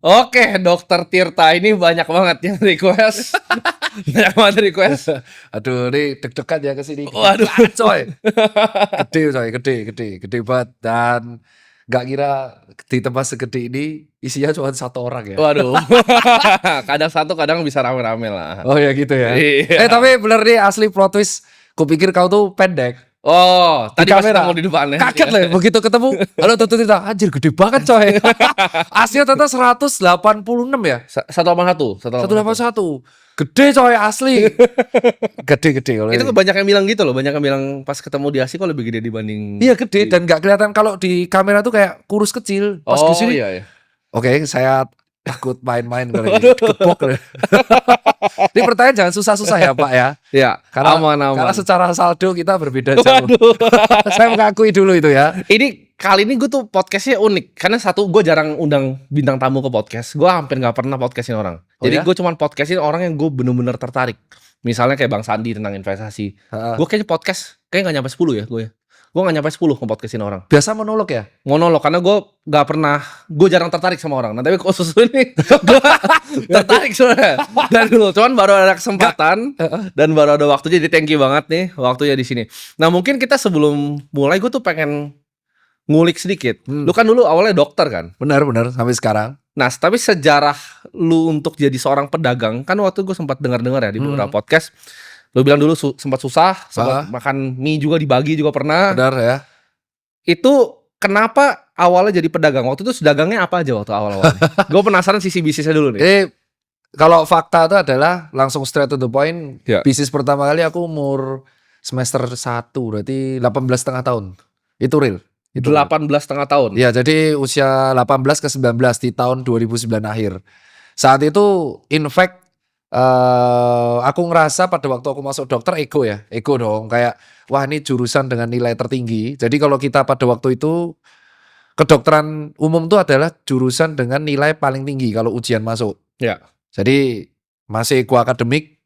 Oke, Dokter Tirta ini banyak banget yang request. Banyak banget request. Aduh, ini deg-degan ya kesini. Waduh, coy. Gede banget. Dan nggak kira di tempat segede ini isinya cuma satu orang ya. Waduh. Kadang satu, kadang bisa rame-rame lah. Oh ya gitu ya. Iya. Tapi bener nih asli plot twist. Kupikir kau tuh pendek. Oh, Di tadi pas kamera. ketemu di depannya. Kaget lah begitu ketemu. Halo Tutu Tita. Anjir gede banget coy. Aslinya ternyata 186 ya. 181. 181. Gede coy asli. Gede. Itu banyak yang bilang gitu loh. Banyak yang bilang pas ketemu di Asik kok lebih gede dibanding. Iya gede dan nggak kelihatan kalau di kamera tuh kayak kurus kecil. Pas Oh di sini. iya. Oke, saya takut main-main kali ini. Kepok kali. Ini pertanyaan jangan susah-susah ya Pak ya. Ya, Karena aman. Karena secara saldo kita berbeda jauh. Waduh. Saya mengakui dulu itu ya. Ini kali ini gue tuh podcastnya unik. Karena satu, gue jarang undang bintang tamu ke podcast. Gue hampir gak pernah podcastin orang. Oh Jadi ya? gue cuman podcastin orang yang gue bener-bener tertarik. Misalnya kayak Bang Sandi tentang investasi. Gue kayaknya podcast kayaknya gak nyampe 10 ya gue ya. Gue gak nyampe 10 nge-podcastin orang. Biasa monolog ya? Monolog, karena gue gak pernah, gue jarang tertarik sama orang. Nah tapi khusus ini gue tertarik sebenarnya dari dulu. Cuman baru ada kesempatan dan baru ada waktunya. Jadi thank you banget nih waktunya di sini. Nah mungkin kita sebelum mulai gue tuh pengen ngulik sedikit. Lu kan dulu awalnya dokter kan? Benar sampai sekarang. Nah tapi sejarah lu untuk jadi seorang pedagang, kan waktu gue sempat dengar-dengar ya di beberapa podcast. Lu bilang dulu sempat susah, sempat makan mie juga dibagi juga pernah. Benar ya. Itu kenapa awalnya jadi pedagang? Waktu itu dagangnya apa aja waktu awal-awal? Gue penasaran sisi bisnisnya dulu nih. Kalau fakta itu adalah langsung straight to the point. Ya. Bisnis pertama kali aku umur semester 1, berarti 18,5 tahun. Itu real. Itu 18,5 tahun. ya, jadi usia 18 ke 19 di tahun 2009 akhir. Saat itu in fact aku ngerasa pada waktu aku masuk dokter ego dong, kayak wah ini jurusan dengan nilai tertinggi. Jadi kalau kita pada waktu itu kedokteran umum itu adalah jurusan dengan nilai paling tinggi kalau ujian masuk. Ya. Jadi masih ego akademik,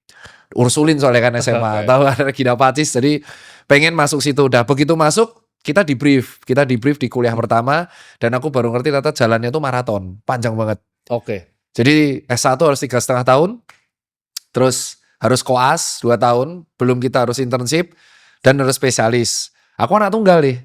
Ursulin soalnya kan SMA, tahu ada Regina Pacis, jadi pengen masuk situ. Udah begitu masuk kita di brief di kuliah pertama dan aku baru ngerti ternyata jalannya tuh maraton, panjang banget. Oke. Jadi S1 harus 3,5 tahun. Terus harus koas 2 tahun, belum kita harus internship dan harus spesialis. Aku anak tunggal nih.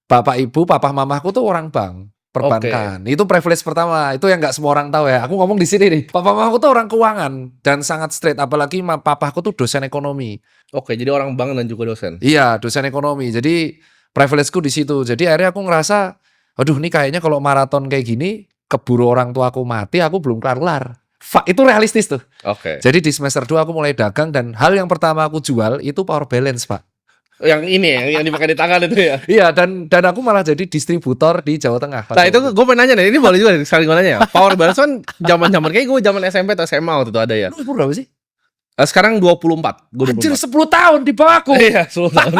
Bapak ibu, papa mamaku tuh orang bank, perbankan. Itu privilege pertama, itu yang nggak semua orang tahu ya. Aku ngomong di sini nih. Papa mamaku tuh orang keuangan dan sangat straight, apalagi papaku tuh dosen ekonomi. Oke, jadi orang bank dan juga dosen. Iya, dosen ekonomi. Jadi privilegeku di situ. Jadi akhirnya aku ngerasa, aduh nih kayaknya kalau maraton kayak gini, keburu orang tua aku mati, aku belum kelar-kelar. Itu realistis tuh. Oke. Jadi di semester 2 aku mulai dagang dan hal yang pertama aku jual itu power balance, Pak. Yang ini ya, yang dipakai di tangan itu ya. Iya, dan aku malah jadi distributor di Jawa Tengah. Nah itu gue pengen nanya nih, ini boleh juga sekali gue nanya ya. Power balance kan zaman kayak gue zaman SMP atau SMA waktu itu ada ya. Lu umur berapa sih? Sekarang 24. Gue 24. Anjir 10 tahun di bawahku. Iya, 10 tahun.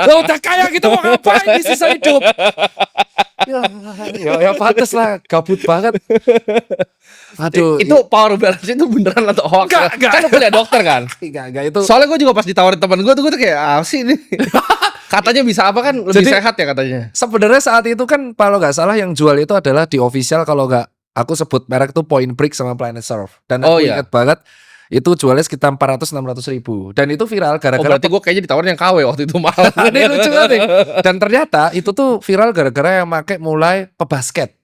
Lo udah kaya gitu mau ngapain di sisa hidup? Ya pantes lah, gabut banget. Aduh, itu power balance itu beneran atau hoax? Enggak. Kan lu kuliah dokter kan? Enggak itu. Soalnya gue juga pas ditawarin teman gue tuh kayak ah sih ini. Katanya bisa apa kan lebih Jadi, sehat ya katanya. Sebenarnya saat itu kan kalau nggak salah yang jual itu adalah di official, kalau nggak aku sebut merek tuh Point Break sama Planet Surf. Dan aku ingat banget itu jualnya sekitar 400-600 ribu. Dan itu viral gara-gara. Berarti gue kayaknya ditawarin yang KW waktu itu mahal. Ini lucu banget. Dan ternyata itu tuh viral gara-gara yang make mulai pebasket.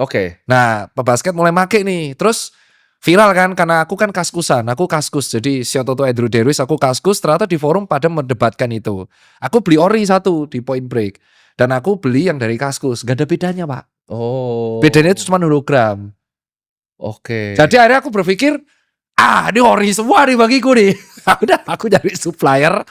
Oke. Nah, pebasket mulai make nih. Terus viral kan, karena aku kan kaskusan. Aku kaskus. Jadi shout out to Andrew Derwis, aku kaskus. Ternyata di forum pada mendebatkan itu. Aku beli ori satu di Point Break. Dan aku beli yang dari kaskus. Gak ada bedanya, Pak. Oh. Bedanya itu cuma hologram. Oke. Jadi akhirnya aku berpikir, ini ori semua nih bagiku nih. Udah, aku cari supplier.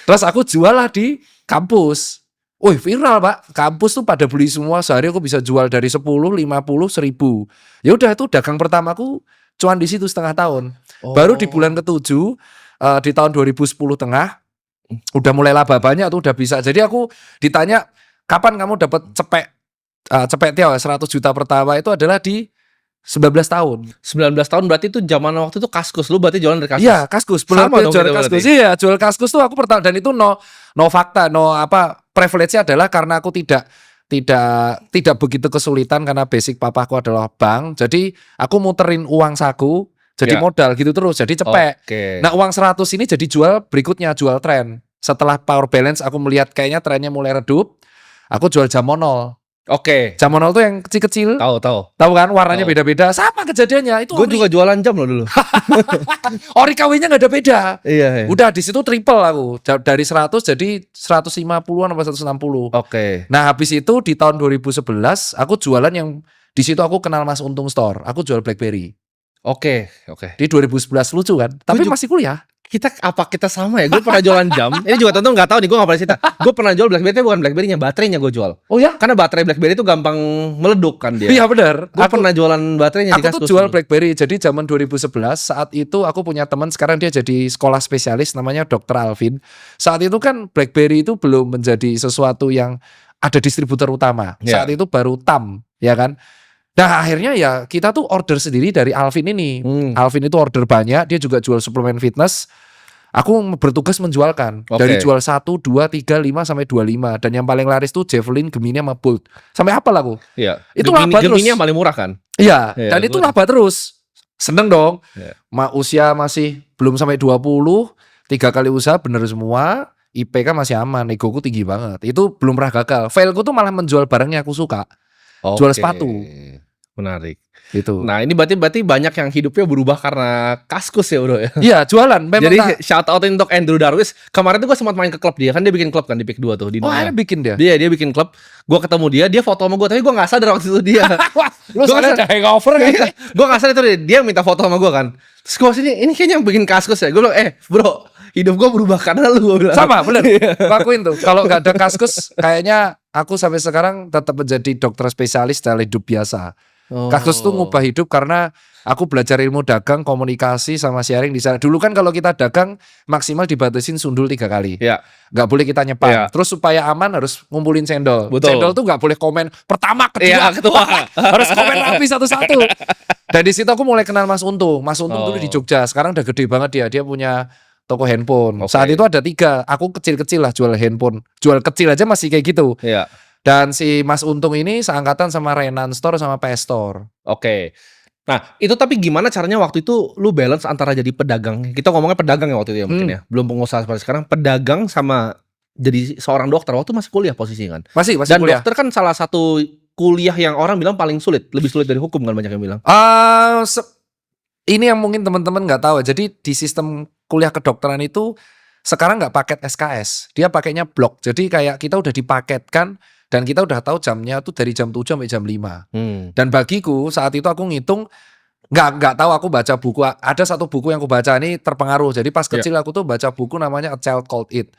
Terus aku jual lah di kampus. Wih, viral, Pak. Kampus tuh pada beli semua. Sehari aku bisa jual dari 10, 50, 1000. Ya udah, itu dagang pertamaku cuan di situ setengah tahun. Baru di bulan ke-7 di tahun 2010 tengah udah mulai laba banyak tuh, udah bisa. Jadi aku ditanya, kapan kamu dapat cepet tiaw 100 juta pertama, itu adalah di 19 tahun. 19 tahun berarti itu zaman waktu itu kaskus. Lu berarti jualan dari kaskus. Iya, kaskus. Sama dong jual kaskus. Iya, jual kaskus tuh aku pertama, dan itu no fakta, privilege-nya adalah karena aku tidak tidak begitu kesulitan karena basic papaku adalah bank. Jadi aku muterin uang saku jadi Ya. modal gitu terus, jadi cepet. Oke. Nah, uang 100 ini jadi jual berikutnya, jual tren. Setelah power balance aku melihat kayaknya trennya mulai redup, aku jual jam monol. Oke. Jam monol tuh yang kecil-kecil. Tahu. Tahu kan warnanya Tahu. beda-beda. Sama kejadiannya. Itu Gue juga jualan jam loh dulu. ori KW-nya nggak ada beda. Iya. Udah di situ triple aku. Dari 100 jadi 150-an apa 160. Oke. Nah, habis itu di tahun 2011 aku jualan yang di situ aku kenal Mas Untung Store. Aku jual BlackBerry. Oke. Di 2011 lucu kan? Tapi juga- masih kuliah. Kita sama ya? Gue pernah jualan jam. Ini juga tentu nggak tahu nih, gue nggak pernah cerita. Gue pernah jual BlackBerry, tapi bukan BlackBerry-nya, baterainya gue jual. Oh ya? Karena baterai BlackBerry itu gampang meleduk kan dia. Iya benar. Gue pernah jualan baterainya di Aku tuh Kaskus jual dulu. BlackBerry. Jadi zaman 2011 saat itu aku punya teman, sekarang dia jadi sekolah spesialis namanya Dr. Alvin. Saat itu kan BlackBerry itu belum menjadi sesuatu yang ada distributor utama. Ya. Saat itu baru TAM, ya kan? Nah, akhirnya ya kita tuh order sendiri dari Alvin ini. Alvin itu order banyak, dia juga jual suplemen fitness. Aku bertugas menjualkan. Oke. Dari jual 1, 2, 3, 5 sampai 25. Dan yang paling laris tuh Javelin, Gemini sama Bolt. Sampai apa lah aku? Iya. Itu laba terus. Gemini yang paling murah kan? Iya, Iya, dan itu gua- laba terus. Seneng dong. Iya. Usia masih belum sampai 20, 3 kali usaha bener semua. IPK masih aman, egoku tinggi banget. Itu belum pernah gagal. Failku tuh malah menjual barang yang aku suka. Jual Oke. sepatu. Menarik. Gitu. Nah, ini berarti banyak yang hidupnya berubah karena Kaskus ya, Bro ya. Iya, jualan. Memang Jadi tak- shout out untuk Andrew Darwis. Kemarin tuh gue sempat main ke klub dia, kan dia bikin klub kan di Pick 2 tuh di Oh, Nusa. ada bikin dia. Dia bikin klub. Gue ketemu dia foto sama gue, tapi gue nggak sadar waktu itu dia. Wah, lu Gua soalnya nggak ada hangover kan? Gue nggak sadar itu dia minta foto sama gue kan. Terus gue sini, ini kayaknya yang bikin Kaskus ya. Gue bilang, bro, hidup gue berubah karena lu. Gua bilang. Sama, bener. Lakuin tuh. Kalau nggak ada Kaskus, kayaknya aku sampai sekarang tetap menjadi dokter spesialis dalam hidup biasa. Oh. Kaskus tuh ngubah hidup karena aku belajar ilmu dagang, komunikasi sama sharing di sana. Dulu kan kalau kita dagang maksimal dibatasin sundul 3 kali. Ya, Nggak boleh kita nyepam. Iya. Terus supaya aman harus ngumpulin cendol. Betul. Cendol tuh nggak boleh komen pertama, kedua. iya ketua. Harus komen rapi satu-satu. Dan di situ aku mulai kenal Mas Untung. Mas Untung dulu di Jogja. Sekarang udah gede banget dia. Dia punya toko handphone. Oke. Saat itu ada 3. Aku kecil-kecil lah jual handphone. Jual kecil aja masih kayak gitu. Iya. Dan si Mas Untung ini seangkatan sama Renan Store sama PS Store. Oke. Nah, itu tapi gimana caranya waktu itu lu balance antara jadi pedagang? Kita ngomongnya pedagang ya waktu itu ya mungkin ya. Belum pengusaha seperti sekarang. Pedagang sama jadi seorang dokter. Waktu masih kuliah posisinya kan. Masih Dan kuliah. dokter kan salah satu kuliah yang orang bilang paling sulit. Lebih sulit dari hukum kan banyak yang bilang. Ini yang mungkin teman-teman nggak tahu. Jadi di sistem kuliah kedokteran itu sekarang nggak paket SKS, dia pakainya blok. Jadi kayak kita udah dipaketkan dan kita udah tahu jamnya tuh dari jam 7 sampai jam 5. Dan bagiku saat itu aku ngitung nggak tahu, aku baca buku. Ada satu buku yang aku baca ini terpengaruh. Jadi pas kecil aku tuh baca buku namanya A Child Called It.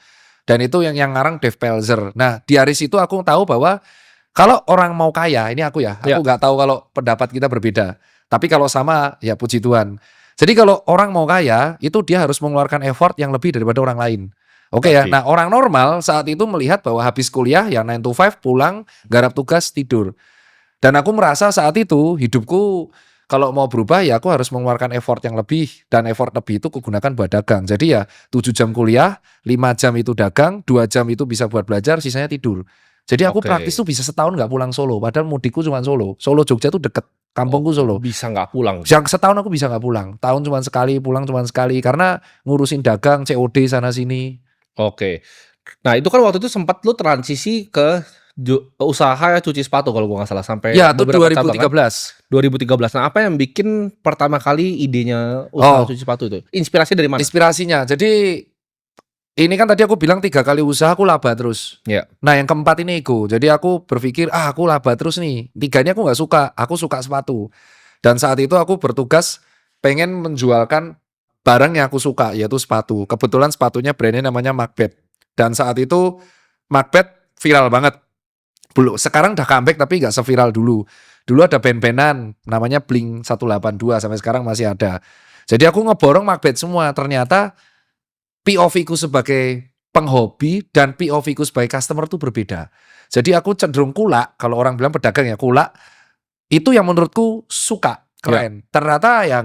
Dan itu yang ngarang Dave Pelzer. Nah, di hari situ aku tahu bahwa kalau orang mau kaya, ini aku nggak tahu kalau pendapat kita berbeda. Tapi kalau sama, ya puji Tuhan. Jadi kalau orang mau kaya, itu dia harus mengeluarkan effort yang lebih daripada orang lain. Oke ya. Nah, orang normal saat itu melihat bahwa habis kuliah ya 9 to 5 pulang, garap tugas, tidur. Dan aku merasa saat itu hidupku kalau mau berubah ya aku harus mengeluarkan effort yang lebih, dan effort lebih itu kugunakan buat dagang. Jadi ya 7 jam kuliah, 5 jam itu dagang, 2 jam itu bisa buat belajar, sisanya tidur. Jadi aku praktis tuh bisa setahun nggak pulang Solo. Padahal mudikku cuma Solo. Solo Jogja tuh deket. Kampungku Solo. Bisa nggak pulang. Yang setahun aku bisa nggak pulang. Tahun cuma sekali, pulang cuma sekali. Karena ngurusin dagang, COD sana sini. Oke. Nah itu kan waktu itu sempat lu transisi ke usaha cuci sepatu kalau gua nggak salah sampai Ya itu beberapa 2013. cabang, kan? 2013. Nah apa yang bikin pertama kali idenya usaha cuci sepatu itu? Inspirasi dari mana? Inspirasinya. Jadi ini kan tadi aku bilang 3 kali usaha aku laba terus. Ya. Nah yang keempat ini ego. Jadi aku berpikir aku laba terus nih. 3 ini aku nggak suka. Aku suka sepatu. Dan saat itu aku bertugas pengen menjualkan barang yang aku suka, yaitu sepatu. Kebetulan sepatunya brandnya namanya Macbeth. Dan saat itu Macbeth viral banget. Belum, sekarang udah comeback tapi nggak seviral dulu. Dulu ada band-bandan namanya Blink 182, sampai sekarang masih ada. Jadi aku ngeborong Macbeth semua. Ternyata POV ku sebagai penghobi dan POV ku sebagai customer tuh berbeda. Jadi aku cenderung kulak, kalau orang bilang pedagang ya kulak, itu yang menurutku suka, keren. Ternyata ya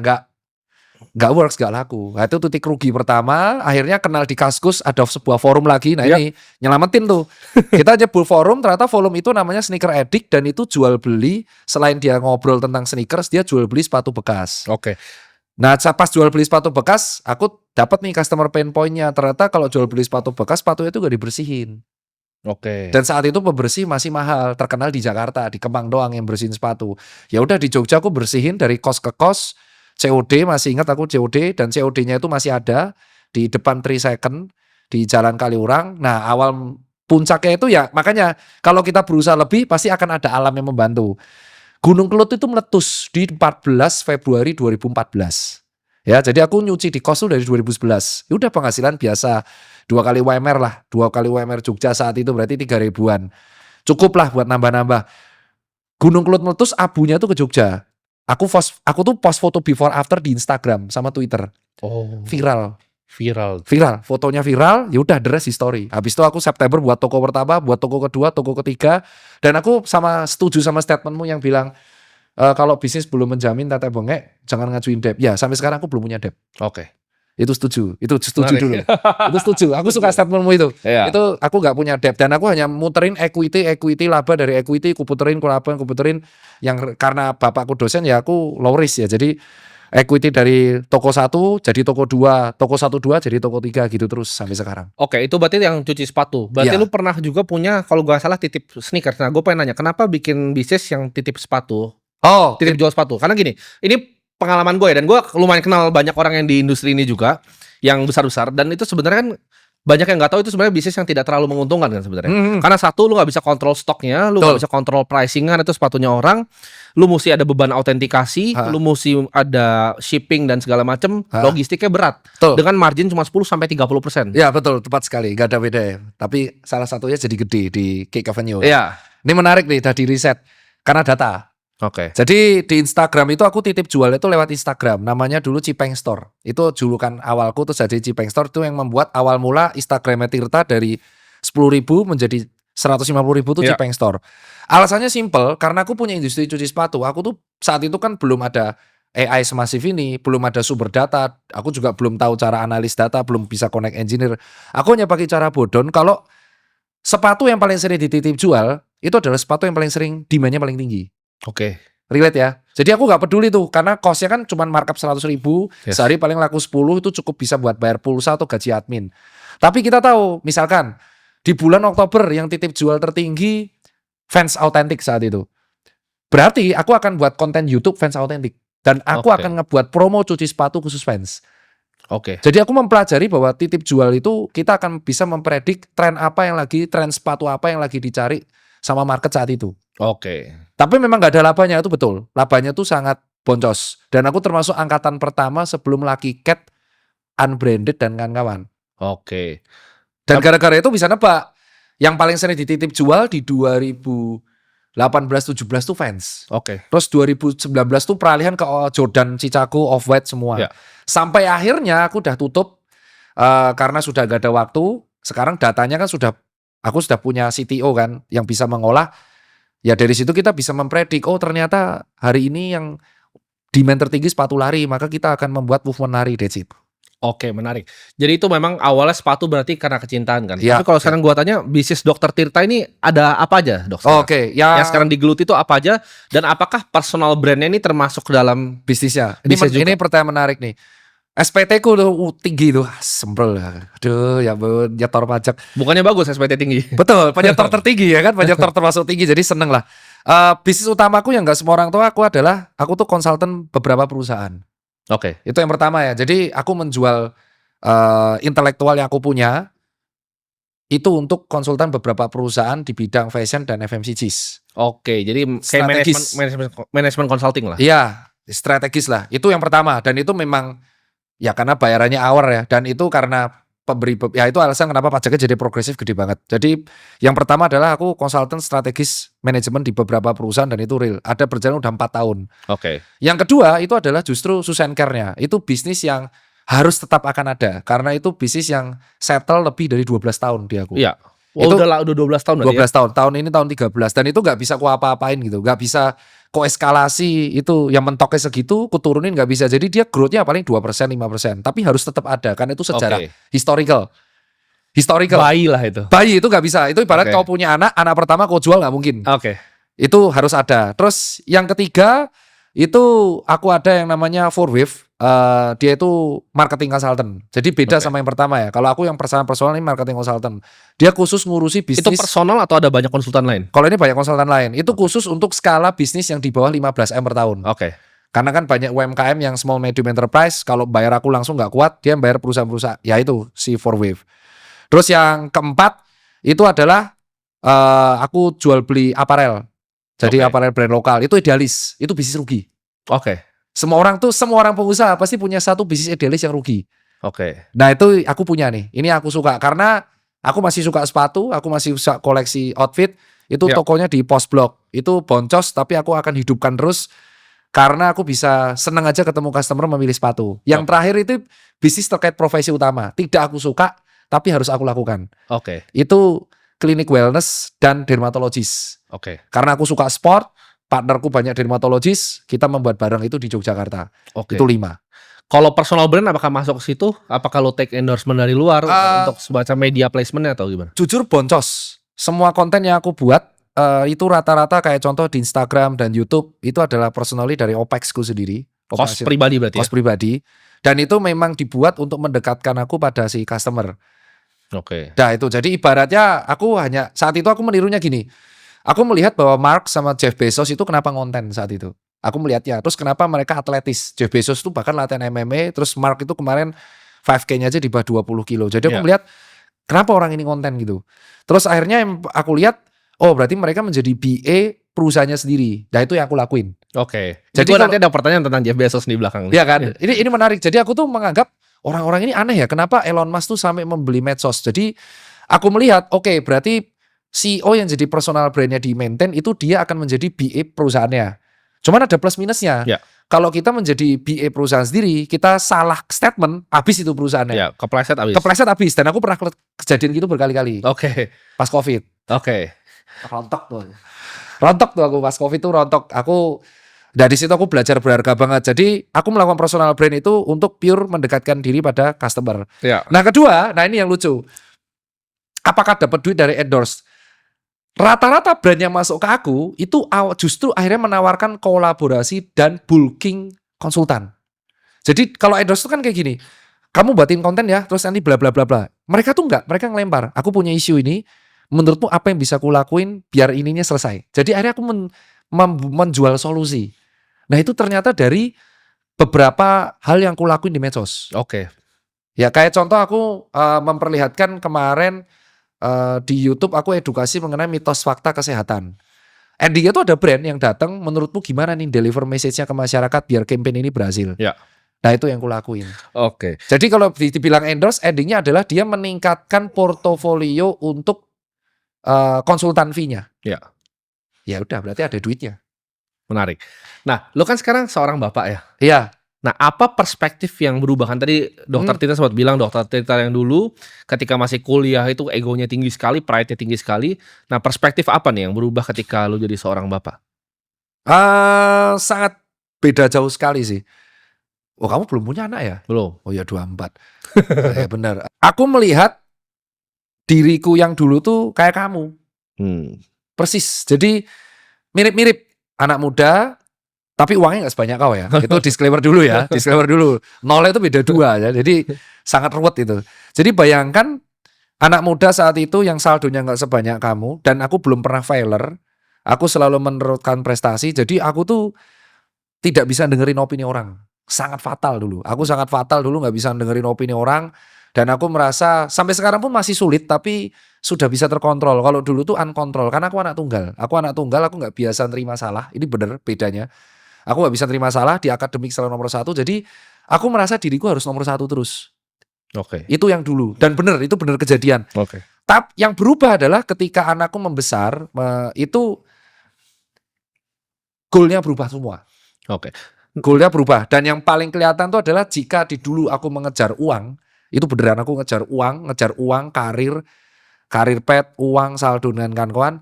nggak works, nggak laku. Nah, itu titik rugi pertama. Akhirnya kenal di Kaskus, ada sebuah forum lagi. Nah ini nyelamatin tuh. Kita nyebut forum, ternyata forum itu namanya Sneaker Addict dan itu jual beli. Selain dia ngobrol tentang sneakers, dia jual beli sepatu bekas. Oke. Nah pas jual beli sepatu bekas, aku dapat nih customer pain point-nya. Ternyata kalau jual beli sepatu bekas, sepatunya itu gak dibersihin. Oke. Dan saat itu pembersih masih mahal, terkenal di Jakarta, di Kemang doang yang bersihin sepatu. Ya udah di Jogja aku bersihin dari kos ke kos, COD masih ingat aku COD dan COD-nya itu masih ada di depan 3 Second di Jalan Kaliurang. Nah, awal puncaknya itu ya makanya kalau kita berusaha lebih pasti akan ada alam yang membantu. Gunung Kelut itu meletus di 14 Februari 2014. Ya, jadi aku nyuci di kos tuh dari 2011. Ya udah penghasilan biasa 2 kali UMR lah, 2 kali UMR Jogja saat itu berarti 3 ribuan. Cukup lah buat nambah-nambah. Gunung Kelut meletus, abunya tuh ke Jogja. Aku tuh post foto before after di Instagram sama Twitter. Oh, Viral. viral. Fotonya viral, ya udah the rest history. Habis itu aku September buat toko pertama, buat toko kedua, toko ketiga, dan aku setuju sama statementmu yang bilang kalau bisnis belum menjamin tete bengek, jangan ngajuin debt. Ya, sampai sekarang aku belum punya debt. Oke. Itu setuju Menarik. dulu. Itu setuju. Aku suka statementmu itu. Iya. Itu aku nggak punya debt dan aku hanya muterin equity laba dari equity, kuputerin yang karena bapakku dosen ya aku low risk ya. Jadi equity dari toko 1 jadi toko 2, toko 1-2 jadi toko 3 gitu terus sampai sekarang. Oke, itu berarti yang cuci sepatu. Berarti Iya. lu pernah juga punya, kalau gak salah, titip sneakers. Nah, gue pengen nanya, kenapa bikin bisnis yang titip sepatu? Oh, Titip jual sepatu. Karena gini, ini pengalaman gue ya, dan gue lumayan kenal banyak orang yang di industri ini juga, yang besar-besar, dan itu sebenarnya kan banyak yang nggak tahu itu sebenarnya bisnis yang tidak terlalu menguntungkan kan sebenarnya. Karena satu, lu nggak bisa kontrol stoknya, lu nggak bisa kontrol pricingan itu sepatunya orang, lu mesti ada beban autentikasi, lu mesti ada shipping dan segala macem, logistiknya berat. Betul. Dengan margin cuma 10-30%. Ya betul, tepat sekali, gak ada beda ya. Tapi salah satunya jadi gede di Cake Avenue. Iya. Ini menarik nih, tadi riset karena data. Oke. Jadi di Instagram itu aku titip jual itu lewat Instagram. Namanya dulu Cipeng Store. Itu julukan awalku terus jadi Cipeng Store itu yang membuat awal mula Instagramnya Tirta dari 10.000 menjadi 150.000 tuh Iya. Cipeng Store. Alasannya simple karena aku punya industri cuci sepatu. Aku tuh saat itu kan belum ada AI semasif ini, belum ada sumber data. Aku juga belum tahu cara analis data, belum bisa connect engineer. Aku hanya pakai cara bodon kalau sepatu yang paling sering dititip jual itu adalah sepatu yang paling sering demand-nya paling tinggi. Oke. Relate ya. Jadi aku nggak peduli tuh karena cost-nya kan cuma markup 100.000, Yes. sehari paling laku 10 itu cukup bisa buat bayar pulsa atau gaji admin. Tapi kita tahu misalkan di bulan Oktober yang titip jual tertinggi fans autentik saat itu. Berarti aku akan buat konten YouTube fans autentik dan aku Oke. akan ngebuat promo cuci sepatu khusus fans. Oke. Jadi aku mempelajari bahwa titip jual itu kita akan bisa mempredik tren sepatu apa yang lagi dicari sama market saat itu. Oke. Tapi memang nggak ada labanya, itu betul. Labanya tuh sangat boncos. Dan aku termasuk angkatan pertama sebelum Lucky Cat, Unbranded dan kawan-kawan. Oke. Dan gara-gara itu bisa nebak. Yang paling sering dititip jual di 2018-17 tuh Vans. Oke. Terus 2019 tuh peralihan ke Jordan, Chicago, Off-White semua. Ya. Sampai akhirnya aku udah tutup karena sudah gak ada waktu. Sekarang datanya kan aku sudah punya CTO kan yang bisa mengolah. Ya dari situ kita bisa mempredik, oh ternyata hari ini yang demand tertinggi sepatu lari, maka kita akan membuat movement lari, that's it. Oke, menarik. Jadi itu memang awalnya sepatu berarti karena kecintaan kan. Ya, Tapi kalau sekarang gua tanya, bisnis Dokter Tirta ini ada apa aja, Dok? sekarang? Oke, ya Yang sekarang digeluti itu apa aja, dan apakah personal brandnya ini termasuk ke dalam bisnisnya. bisnis juga? Ini pertanyaan menarik nih. SPT ku tuh tinggi tuh, sempel. Aduh, ya ampun, nyetor pajak. Bukannya bagus SPT tinggi? Betul, penyetor tertinggi ya kan, penyetor termasuk tinggi, jadi seneng lah. Bisnis utamaku yang nggak semua orang tahu aku adalah aku tuh konsultan beberapa perusahaan. Oke. Itu yang pertama ya. Jadi aku menjual intelektual yang aku punya itu untuk konsultan beberapa perusahaan di bidang fashion dan FMCGs. Oke, jadi kayak Strategis. manajemen consulting lah. Iya, strategis lah. Itu yang pertama dan itu memang ya karena bayarannya hour ya dan itu karena ya itu alasan kenapa pajaknya jadi progresif gede banget. Jadi yang pertama adalah aku konsultan strategis manajemen di beberapa perusahaan dan itu real. Ada berjalan udah 4 tahun. Oke. Yang kedua itu adalah justru Susan Care-nya. Itu bisnis yang harus tetap akan ada karena itu bisnis yang settle lebih dari 12 tahun di aku. Iya. Oh, Itu udah 12 tahun berarti 12 tahun. Tahun ini tahun 13 dan itu nggak bisa ku apa-apain gitu. Nggak bisa ku eskalasi itu yang mentoknya segitu, ku turunin nggak bisa. Jadi dia growth-nya paling 2%, 5%. Tapi harus tetap ada kan itu ya? sejarah Oke. historical. Bayi lah itu. Bayi itu nggak bisa. Itu ibarat Oke. kau punya anak pertama kau jual nggak mungkin. Oke. Itu harus ada. Terus yang ketiga itu aku ada yang namanya 4Wave. Dia itu marketing consultant. Jadi beda Oke. sama yang pertama ya. Kalau aku yang personal ini marketing consultant. Dia khusus ngurusi Itu bisnis. personal atau ada banyak konsultan lain? Kalau ini banyak konsultan lain. Itu khusus untuk skala bisnis yang di bawah 15M per tahun. Oke. Karena kan banyak UMKM yang small medium enterprise. Kalau bayar aku langsung nggak kuat, dia bayar perusahaan-perusahaan. Ya itu si 4Wave. Terus yang keempat itu adalah aku jual beli aparel. Jadi Oke. aparel brand lokal. Itu idealis. Itu bisnis rugi. Oke. Semua orang pengusaha pasti punya satu bisnis idealis yang rugi. Oke. Nah itu aku punya nih. Ini aku suka karena aku masih suka sepatu, aku masih suka koleksi outfit. Itu Ya. tokonya di Post Blok. Itu boncos tapi aku akan hidupkan terus karena aku bisa seneng aja ketemu customer memilih sepatu. Yang Oke. terakhir itu bisnis terkait profesi utama. Tidak aku suka tapi harus aku lakukan. Oke. Itu klinik wellness dan dermatologis. Oke. Karena aku suka sport, partnerku banyak dermatologis, kita membuat barang itu di Yogyakarta. Oke. Itu 5. Kalau personal brand apakah masuk ke situ? Apakah lo take endorsement dari luar untuk semacam media placement atau gimana? Jujur boncos. Semua konten yang aku buat itu rata-rata kayak contoh di Instagram dan YouTube itu adalah personally dari OPEX-ku sendiri. Cost pribadi berarti Cost pribadi. Dan itu memang dibuat untuk mendekatkan aku pada si customer. ya? Oke. Nah itu jadi ibaratnya aku hanya saat itu aku menirunya gini. Aku melihat bahwa Mark sama Jeff Bezos itu kenapa ngonten saat itu. Aku melihatnya. Terus kenapa mereka atletis. Jeff Bezos itu bahkan latihan MMA. Terus Mark itu kemarin 5K-nya aja di bawah 20 kilo. Jadi aku Ya. melihat kenapa orang ini konten gitu. Terus akhirnya yang aku lihat, oh berarti mereka menjadi BA perusahaannya sendiri. Nah itu yang aku lakuin. Oke. Jadi Jadi gue kalau- nanti ada pertanyaan tentang Jeff Bezos di belakang. Iya kan? Ini menarik. Jadi aku tuh menganggap orang-orang ini aneh ya. Kenapa Elon Musk tuh sampai membeli medsos. Jadi aku melihat, oke berarti CEO yang jadi personal brandnya di maintain itu dia akan menjadi BA perusahaannya. Cuman ada plus minusnya. Ya. Kalau kita menjadi BA perusahaan sendiri, kita salah statement, habis itu perusahaannya. Ya, kepleset abis. Kepleset habis. Dan aku pernah kejadian gitu berkali-kali. Oke. Pas COVID. Oke. Rontok tuh. Rontok tuh aku pas COVID tuh rontok. Aku dari situ aku belajar berharga banget. Jadi aku melakukan personal brand itu untuk pure mendekatkan diri pada customer. Ya. Nah kedua, nah ini yang lucu. Apakah dapat duit dari endorse? Rata-rata brand yang masuk ke aku itu justru akhirnya menawarkan kolaborasi dan bulking konsultan. Jadi kalau endorse itu kan kayak gini. Kamu buatin konten ya, terus nanti bla bla bla bla. Mereka tuh enggak, mereka ngelempar. Aku punya isu ini, menurutmu apa yang bisa aku lakuin biar ininya selesai. Jadi akhirnya aku menjual solusi. Nah itu ternyata dari beberapa hal yang aku lakuin di medsos. Oke. Ya kayak contoh aku memperlihatkan kemarin di YouTube aku edukasi mengenai mitos fakta kesehatan. Endingnya tuh ada brand yang datang, menurutmu gimana nih deliver message-nya ke masyarakat biar campaign ini berhasil. Ya. Nah itu yang kulakuin. Oke. Jadi kalau dibilang endorse, endingnya adalah dia meningkatkan portofolio untuk konsultan fee-nya. Ya. Ya udah berarti ada duitnya. Menarik. Nah, lo kan sekarang seorang bapak ya. Iya. Nah, apa perspektif yang berubah? Kan tadi Dokter Tita sempat bilang, Dokter Tita yang dulu ketika masih kuliah itu egonya tinggi sekali, pride-nya tinggi sekali. Nah, perspektif apa nih yang berubah ketika lo jadi seorang bapak? Sangat beda jauh sekali sih. Oh kamu belum punya anak ya? Belum. Oh ya 24. Ya benar. Aku melihat diriku yang dulu tuh kayak kamu. Persis. Jadi mirip-mirip. Anak muda, tapi uangnya nggak sebanyak kau ya. Itu disclaimer dulu ya. Disclaimer dulu. Nolnya itu beda 2 ya. Jadi sangat ruwet itu. Jadi bayangkan anak muda saat itu yang saldonya nggak sebanyak kamu. Dan aku belum pernah failer. Aku selalu meneruskan prestasi. Jadi aku tuh tidak bisa dengerin opini orang. Sangat fatal dulu. Aku sangat fatal dulu nggak bisa dengerin opini orang. Dan aku merasa sampai sekarang pun masih sulit tapi sudah bisa terkontrol. Kalau dulu tuh unkontrol karena aku anak tunggal. Aku nggak biasa nerima salah. Ini bener bedanya. Aku nggak bisa nerima salah di akademik selalu nomor 1. Jadi aku merasa diriku harus nomor 1 terus. Oke. Itu yang dulu. Dan itu bener kejadian. Oke. Tapi yang berubah adalah ketika anakku membesar itu goalnya berubah semua. Oke. Goalnya berubah. Dan yang paling kelihatan itu adalah jika di dulu aku mengejar uang. Itu beneran aku ngejar uang, karir. karir pet, uang, saldo dan kawan-kawan.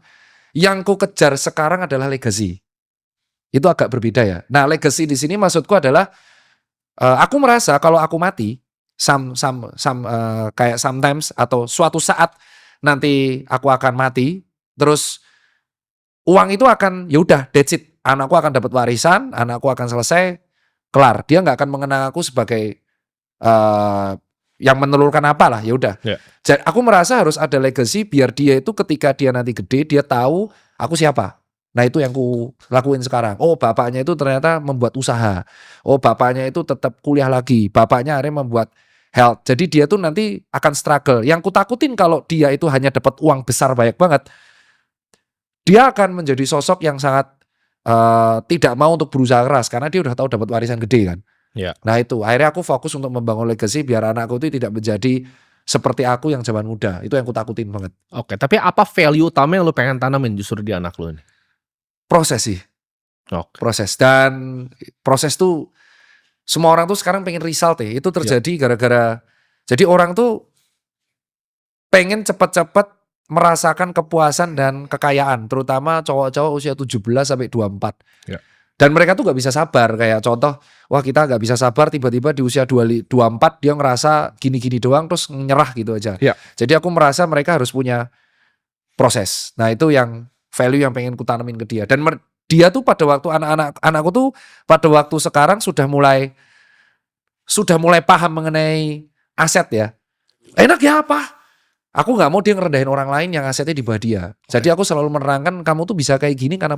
Yang ku kejar sekarang adalah legacy. Itu agak berbeda ya. Nah, legacy di sini maksudku adalah aku merasa kalau aku mati, kayak sometimes atau suatu saat nanti aku akan mati, terus uang itu akan ya udah that's it. Anakku akan dapat warisan, anakku akan selesai, kelar. Dia nggak akan mengenang aku sebagai yang menelurkan apa lah, ya udah. Ya. Jadi aku merasa harus ada legacy biar dia itu ketika dia nanti gede dia tahu aku siapa. Nah itu yang ku lakuin sekarang. Oh bapaknya itu ternyata membuat usaha. Oh bapaknya itu tetap kuliah lagi. Bapaknya akhirnya membuat health. Jadi dia tuh nanti akan struggle. Yang ku takutin kalau dia itu hanya dapat uang besar banyak banget, dia akan menjadi sosok yang sangat tidak mau untuk berusaha keras karena dia udah tahu dapat warisan gede kan. Ya. Nah itu akhirnya aku fokus untuk membangun legacy biar anakku itu tidak menjadi seperti aku yang zaman muda. Itu yang ku takutin banget. Oke, tapi apa value utama yang lu pengen tanamin justru di anak lu nih? Proses sih. Oke. Proses. Dan proses tuh semua orang tuh sekarang pengen result ya. Itu terjadi gara-gara jadi orang tuh pengen cepet-cepet merasakan kepuasan dan kekayaan, terutama cowok-cowok usia 17 sampai 24. Ya. Dan mereka tuh gak bisa sabar, kayak contoh, wah kita gak bisa sabar tiba-tiba di usia 24 dia ngerasa gini-gini doang terus nyerah gitu aja. Ya. Jadi aku merasa mereka harus punya proses. Nah itu yang value yang pengen ku tanamin ke dia. Dan dia tuh pada waktu anakku tuh pada waktu sekarang sudah mulai paham mengenai aset ya. Enak ya apa? Aku nggak mau dia ngerendahin orang lain yang asetnya di bawah dia. Jadi aku selalu menerangkan kamu tuh bisa kayak gini karena